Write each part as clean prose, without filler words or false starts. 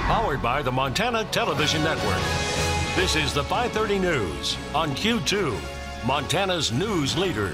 Powered by the Montana Television Network. This is the 5:30 News on Q2, Montana's news leader.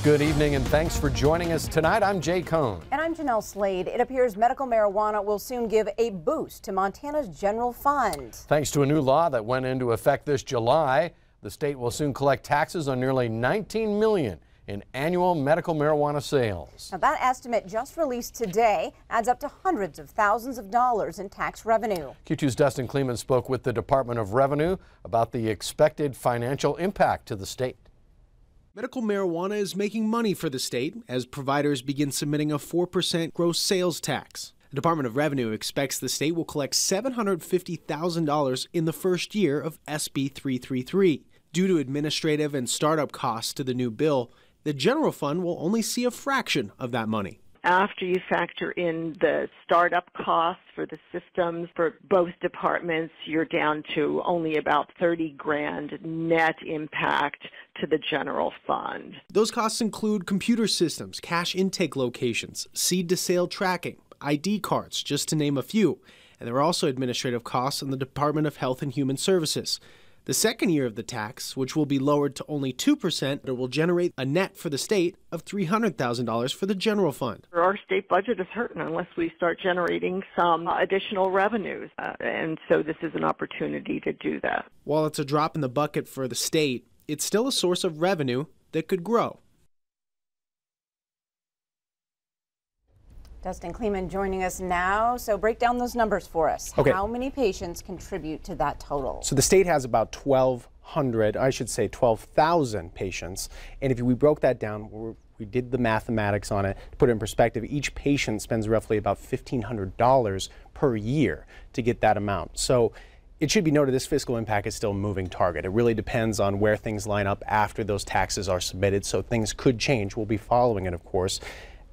Good evening and thanks for joining us tonight. I'm Jay Cohn. And I'm Jeanelle Slade. It appears medical marijuana will soon give a boost to Montana's general fund. Thanks to a new law that went into effect this July, the state will soon collect taxes on nearly $19 million in annual medical marijuana sales. Now, that estimate just released today adds up to hundreds of thousands of dollars in tax revenue. Q2's Dustin Kleeman spoke with the Department of Revenue about the expected financial impact to the state. Medical marijuana is making money for the state as providers begin submitting a 4% gross sales tax. The Department of Revenue expects the state will collect $750,000 in the first year of SB 333. Due to administrative and startup costs to the new bill, the general fund will only see a fraction of that money. After you factor in the startup costs for the systems for both departments, you're down to only about $30,000 net impact to the general fund. Those costs include computer systems, cash intake locations, seed-to-sale tracking, ID cards, just to name a few. And there are also administrative costs in the Department of Health and Human Services. The second year of the tax, which will be lowered to only 2%, it will generate a net for the state of $300,000 for the general fund. Our state budget is hurting unless we start generating some additional revenues, and so this is an opportunity to do that. While it's a drop in the bucket for the state, it's still a source of revenue that could grow. Dustin Kleeman joining us now. So break down those numbers for us. Okay. How many patients contribute to that total? So the state has about 12,000 patients. And if we broke that down, we did the mathematics on it. To put it in perspective, each patient spends roughly about $1,500 per year to get that amount. So it should be noted this fiscal impact is still a moving target. It really depends on where things line up after those taxes are submitted. So things could change. We'll be following it, of course.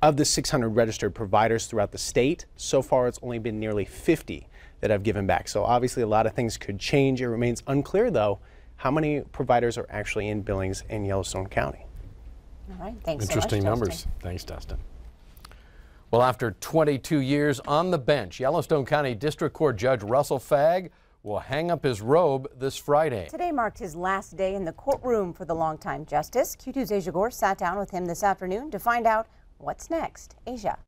Of the 600 registered providers throughout the state, so far it's only been nearly 50 that have given back. So obviously a lot of things could change. It remains unclear, though, how many providers are actually in Billings and Yellowstone County. All right, thanks Interesting so much, numbers. Dustin. Thanks, Dustin. Well, after 22 years on the bench, Yellowstone County District Court Judge Russell Fagg will hang up his robe this Friday. Today marked his last day in the courtroom for the longtime justice. Q2's Asia Gore sat down with him this afternoon to find out what's next. Asia.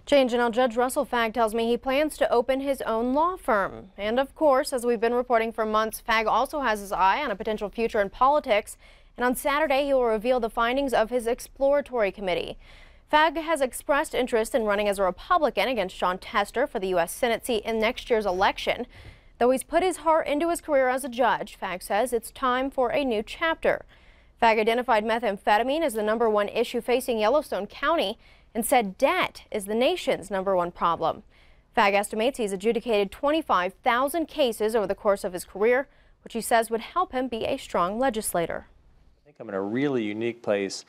Jay and Jeanelle, Judge Russell Fagg tells me he plans to open his own law firm. And of course, as we've been reporting for months, Fagg also has his eye on a potential future in politics. And on Saturday, he will reveal the findings of his exploratory committee. Fagg has expressed interest in running as a Republican against Sean Tester for the U.S. Senate seat in next year's election. Though he's put his heart into his career as a judge, Fagg says it's time for a new chapter. Fagg identified methamphetamine as the #1 issue facing Yellowstone County and said debt is the nation's #1 problem. Fagg estimates he's adjudicated 25,000 cases over the course of his career, which he says would help him be a strong legislator. I think I'm in a really unique place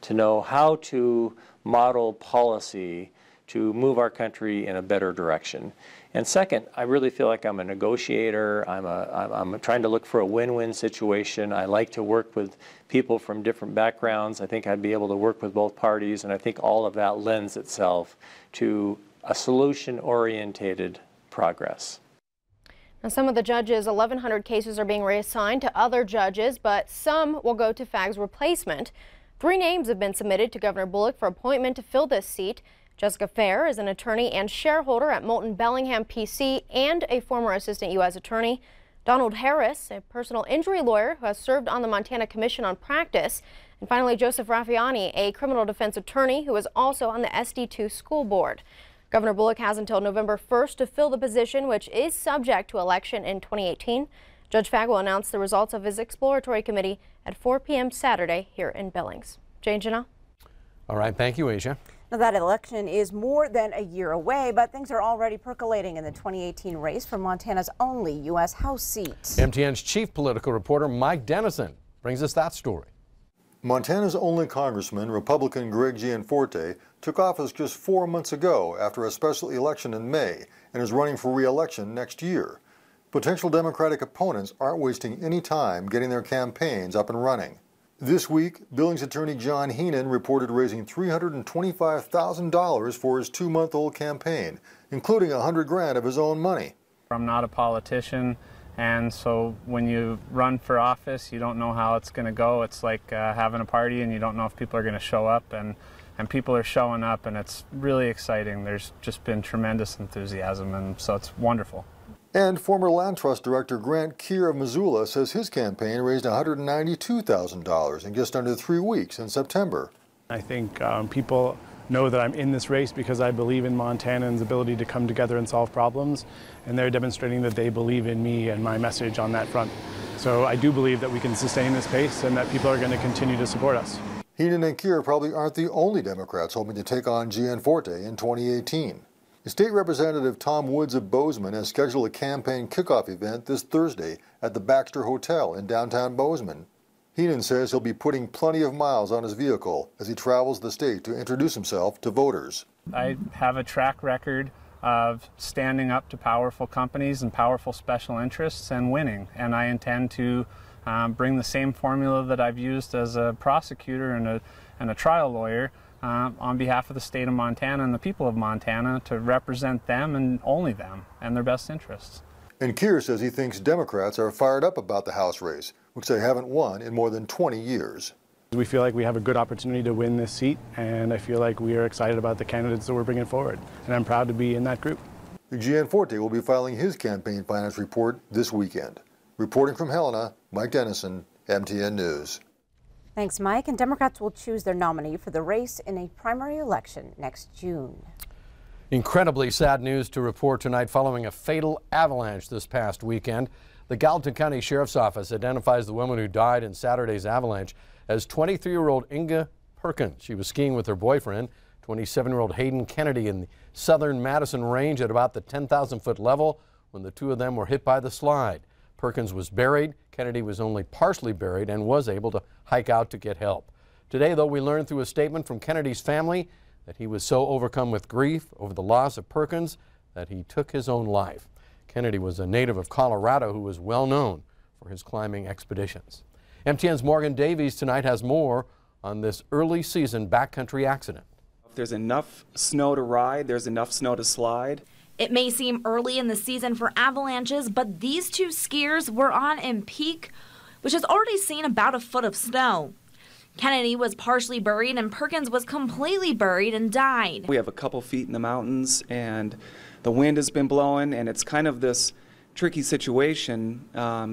to know how to model policy to move our country in a better direction. And second, I really feel like I'm a negotiator. I'm trying to look for a win-win situation. I like to work with people from different backgrounds. I think I'd be able to work with both parties, and I think all of that lends itself to a solution-oriented progress. Now, some of the judges' 1,100 cases are being reassigned to other judges, but some will go to Fagg's replacement. 3 names have been submitted to Governor Bullock for appointment to fill this seat. Jessica Fair is an attorney and shareholder at Moulton Bellingham PC and a former assistant U.S. attorney. Donald Harris, a personal injury lawyer who has served on the Montana Commission on Practice. And finally, Joseph Raffiani, a criminal defense attorney who is also on the SD2 school board. Governor Bullock has until November 1st to fill the position, which is subject to election in 2018. Judge Fagg will announce the results of his exploratory committee at 4 p.m. Saturday here in Billings. Jay and Jeanelle. All right, thank you, Asia. Now, that election is more than a year away, but things are already percolating in the 2018 race for Montana's only U.S. House seat. MTN's chief political reporter Mike Dennison brings us that story. Montana's only congressman, Republican Greg Gianforte, took office just 4 months ago after a special election in May and is running for re-election next year. Potential Democratic opponents aren't wasting any time getting their campaigns up and running. This week, Billings attorney John Heenan reported raising $325,000 for his 2-month-old campaign, including $100,000 of his own money. I'm not a politician, and so when you run for office, you don't know how it's going to go. It's like having a party and you don't know if people are going to show up, and people are showing up, and it's really exciting. There's just been tremendous enthusiasm, and so it's wonderful. And former Land Trust Director Grant Keir of Missoula says his campaign raised $192,000 in just under 3 weeks in September. I think people know that I'm in this race because I believe in Montanans' ability to come together and solve problems, and they're demonstrating that they believe in me and my message on that front. So I do believe that we can sustain this pace and that people are going to continue to support us. Heenan and Keir probably aren't the only Democrats hoping to take on Gianforte in 2018. State Representative Tom Woods of Bozeman has scheduled a campaign kickoff event this Thursday at the Baxter Hotel in downtown Bozeman. Heenan says he'll be putting plenty of miles on his vehicle as he travels the state to introduce himself to voters. I have a track record of standing up to powerful companies and powerful special interests and winning, and I intend to bring the same formula that I've used as a prosecutor and a trial lawyer on behalf of the state of Montana and the people of Montana to represent them and only them and their best interests. And Keir says he thinks Democrats are fired up about the House race, which they haven't won in more than 20 years. We feel like we have a good opportunity to win this seat, and I feel like we are excited about the candidates that we're bringing forward, and I'm proud to be in that group. Gianforte will be filing his campaign finance report this weekend. Reporting from Helena, Mike Dennison, MTN News. Thanks, Mike. And Democrats will choose their nominee for the race in a primary election next June. Incredibly sad news to report tonight following a fatal avalanche this past weekend. The Gallatin County Sheriff's Office identifies the woman who died in Saturday's avalanche as 23-year-old Inga Perkins. She was skiing with her boyfriend, 27-year-old Hayden Kennedy, in the southern Madison Range at about the 10,000-foot level when the two of them were hit by the slide. Perkins was buried. Kennedy was only partially buried and was able to hike out to get help. Today, though, we learned through a statement from Kennedy's family that he was so overcome with grief over the loss of Perkins that he took his own life. Kennedy was a native of Colorado who was well known for his climbing expeditions. MTN's Morgan Davies tonight has more on this early season backcountry accident. If there's enough snow to ride, there's enough snow to slide. It may seem early in the season for avalanches, but these two skiers were on in peak, which has already seen about a foot of snow. Kennedy was partially buried and Perkins was completely buried and died. We have a couple feet in the mountains and the wind has been blowing, and it's kind of this tricky situation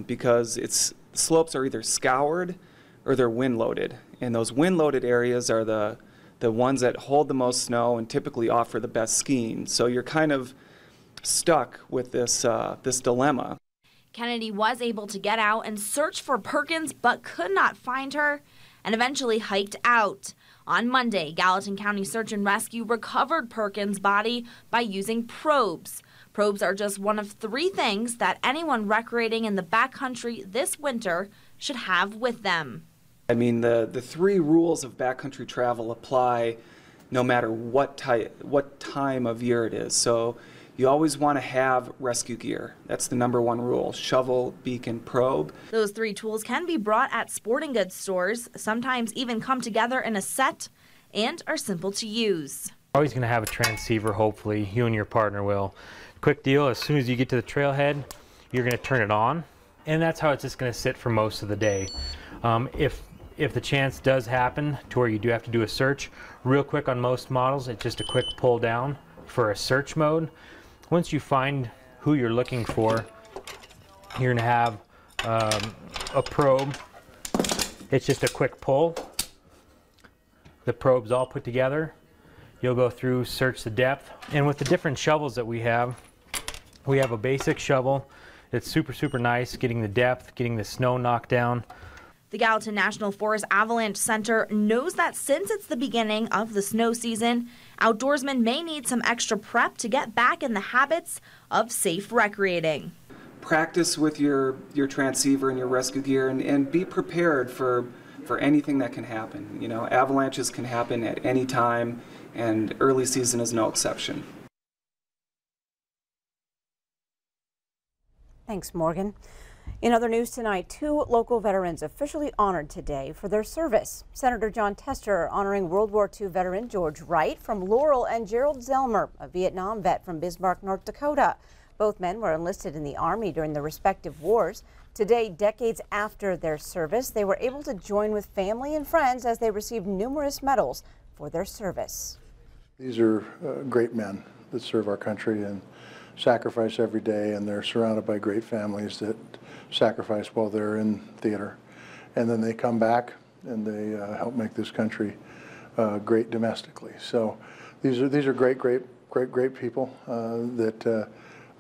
because the slopes are either scoured or they're wind loaded. And those wind loaded areas are the ones that hold the most snow and typically offer the best skiing. So you're kind of stuck with this dilemma. Kennedy was able to get out and search for Perkins, but could not find her and eventually hiked out. On Monday, Gallatin County Search and Rescue recovered Perkins' body by using probes. Probes are just one of 3 things that anyone recreating in the backcountry this winter should have with them. I mean, the 3 rules of backcountry travel apply no matter what time of year it is. So you always want to have rescue gear. That's the #1 rule: shovel, beacon, probe. Those 3 tools can be brought at sporting goods stores, sometimes even come together in a set, and are simple to use. Always going to have a transceiver, hopefully. You and your partner will. Quick deal, as soon as you get to the trailhead, you're going to turn it on, and that's how it's just going to sit for most of the day. If the chance does happen to where you do have to do a search, real quick on most models, it's just a quick pull down for a search mode. Once you find who you're looking for, you're going to have a probe. It's just a quick pull. The probe's all put together. You'll go through, search the depth, and with the different shovels that we have a basic shovel. It's super nice, getting the depth, getting the snow knocked down. The Gallatin National Forest Avalanche Center knows that since it's the beginning of the snow season, outdoorsmen may need some extra prep to get back in the habits of safe recreating. Practice with your transceiver and your rescue gear, and be prepared for anything that can happen. You know, avalanches can happen at any time, and early season is no exception. Thanks, Morgan. In other news tonight, 2 local veterans officially honored today for their service. Senator Jon Tester honoring World War II veteran George Wright from Laurel and Gerald Zelmer, a Vietnam vet from Bismarck, North Dakota. Both men were enlisted in the Army during the respective wars. Today, decades after their service, they were able to join with family and friends as they received numerous medals for their service. These are great men that serve our country and sacrifice every day, and they're surrounded by great families that sacrifice while they're in theater. And then they come back and they help make this country great domestically. So these are great people that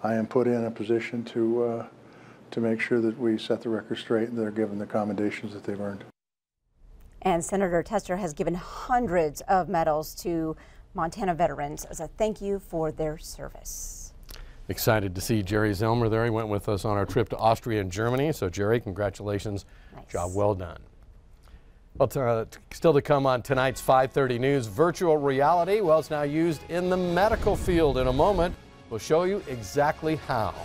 I am put in a position to make sure that we set the record straight and they're given the commendations that they've earned. And Senator Tester has given hundreds of medals to Montana veterans as a thank you for their service. Excited to see Jerry Zelmer there. He went with us on our trip to Austria and Germany. So, Jerry, congratulations. Nice. Job well done. Well, still to come on tonight's 5:30 News, virtual reality. Well, it's now used in the medical field. In a moment, we'll show you exactly how.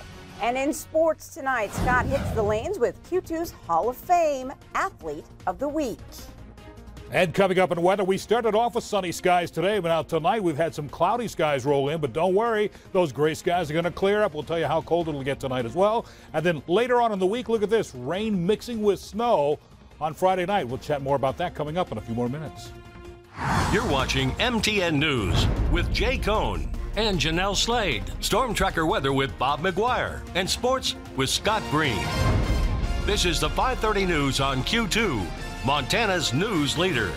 And in sports tonight, Scott hits the lanes with Q2's Hall of Fame Athlete of the Week. And coming up in weather, we started off with sunny skies today, but now tonight we've had some cloudy skies roll in. But don't worry, those gray skies are going to clear up. We'll tell you how cold it'll get tonight as well. And then later on in the week, look at this, rain mixing with snow on Friday night. We'll chat more about that coming up in a few more minutes. You're watching MTN News with Jay Cohn and Jeanelle Slade. Storm Tracker weather with Bob McGuire. And sports with Scott Green. This is the 5:30 News on Q2, Montana's news leader.